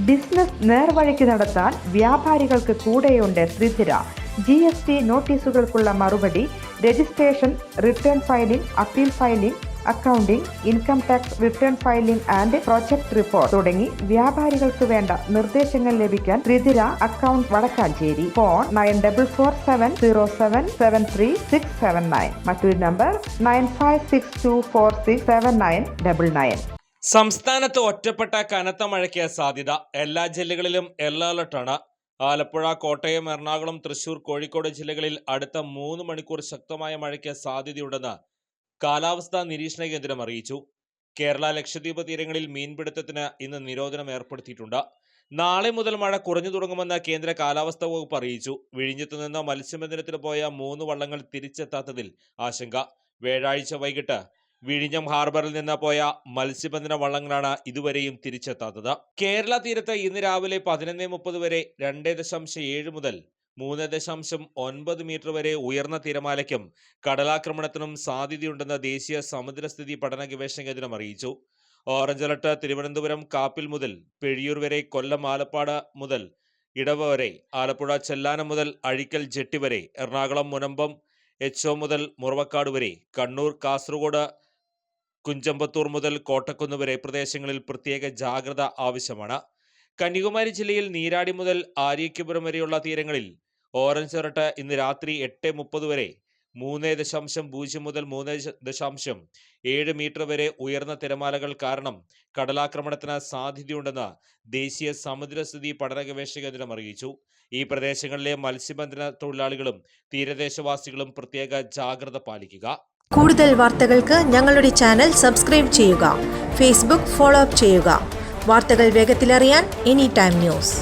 Business നേർവഴിക്ക് നടത്താൻ വ്യാപാരികൾക്ക് കൂടെയുണ്ട് ത്രിധിര. GST നോട്ടീസുകൾക്കുള്ള മറുപടി, registration, return filing, appeal filing, accounting, income tax return filing and project report തുടങ്ങി വ്യാപാരികൾക്ക് വേണ്ട നിർദ്ദേശങ്ങൾ ലഭിക്കാൻ ത്രിധിര അക്കൗണ്ട് വടക്കാഞ്ചേരി. ഫോൺ 9447077369. മറ്റൊരു നമ്പർ 9562467999. സംസ്ഥാനത്ത് ഒറ്റപ്പെട്ട കനത്ത മഴയ്ക്ക് സാധ്യത. എല്ലാ ജില്ലകളിലും യെല്ലോ അലർട്ടാണ്. ആലപ്പുഴ, കോട്ടയം, എറണാകുളം, തൃശൂർ, കോഴിക്കോട് ജില്ലകളിൽ അടുത്ത 3 മണിക്കൂർ ശക്തമായ മഴയ്ക്ക് സാധ്യതയുണ്ടെന്ന് കാലാവസ്ഥാ നിരീക്ഷണ കേന്ദ്രം അറിയിച്ചു. കേരള, ലക്ഷദ്വീപ് തീരങ്ങളിൽ മീൻപിടുത്തത്തിന് ഇന്ന് നിരോധനം ഏർപ്പെടുത്തിയിട്ടുണ്ട്. നാളെ മുതൽ മഴ കുറഞ്ഞു തുടങ്ങുമെന്ന് കേന്ദ്ര കാലാവസ്ഥാ വകുപ്പ് അറിയിച്ചു. വിഴിഞ്ഞത്തു നിന്ന് മത്സ്യബന്ധനത്തിന് പോയ 3 വള്ളങ്ങൾ തിരിച്ചെത്താത്തതിൽ ആശങ്ക. വ്യാഴാഴ്ച വൈകിട്ട് വിഴിഞ്ഞം ഹാർബറിൽ നിന്ന് പോയ മത്സ്യബന്ധന വള്ളങ്ങളാണ് ഇതുവരെയും തിരിച്ചെത്താത്തത്. കേരള തീരത്ത് ഇന്ന് രാവിലെ 11:30 വരെ 2.7 മുതൽ 3.9 മീറ്റർ വരെ ഉയർന്ന തിരമാലയ്ക്കും കടലാക്രമണത്തിനും സാധ്യതയുണ്ടെന്ന് ദേശീയ സമുദ്രസ്ഥിതി പഠന ഗവേഷണ കേന്ദ്രം അറിയിച്ചു. ഓറഞ്ച് അലർട്ട് തിരുവനന്തപുരം കാപ്പിൽ മുതൽ പെഴിയൂർ വരെ, കൊല്ലം ആലപ്പാട് മുതൽ ഇടവ വരെ, ആലപ്പുഴ ചെല്ലാനം മുതൽ അഴിക്കൽ ജെട്ടി വരെ, എറണാകുളം മുനമ്പം HO മുതൽ മുറവക്കാട് വരെ, കണ്ണൂർ കാസർഗോഡ് കുഞ്ചമ്പത്തൂർ മുതൽ കോട്ടക്കുന്ന് വരെ പ്രദേശങ്ങളിൽ പ്രത്യേക ജാഗ്രത ആവശ്യമാണ്. കന്യാകുമാരി ജില്ലയിൽ നീരാടി മുതൽ ആര്യയ്യപുരം വരെയുള്ള തീരങ്ങളിൽ ഓറഞ്ച് അലർട്ട് ഇന്ന് രാത്രി 8:30 വരെ 3.0 മുതൽ 3.7 മീറ്റർ വരെ ഉയർന്ന തിരമാലകൾ കാരണം കടലാക്രമണത്തിന് സാധ്യതയുണ്ടെന്ന് ദേശീയ സമുദ്രസ്ഥിതി പഠന ഗവേഷണ കേന്ദ്രം അറിയിച്ചു. ഈ പ്രദേശങ്ങളിലെ മത്സ്യബന്ധന തൊഴിലാളികളും തീരദേശവാസികളും പ്രത്യേക ജാഗ്രത പാലിക്കുക. കൂടുതൽ വാർത്തകൾക്ക് ഞങ്ങളുടെ ചാനൽ സബ്സ്ക്രൈബ് ചെയ്യുക. ഫേസ്ബുക്ക് ഫോളോ അപ്പ് ചെയ്യുക. വാർത്തകൾ വേഗത്തിലറിയാൻ എനി ടൈം ന്യൂസ്.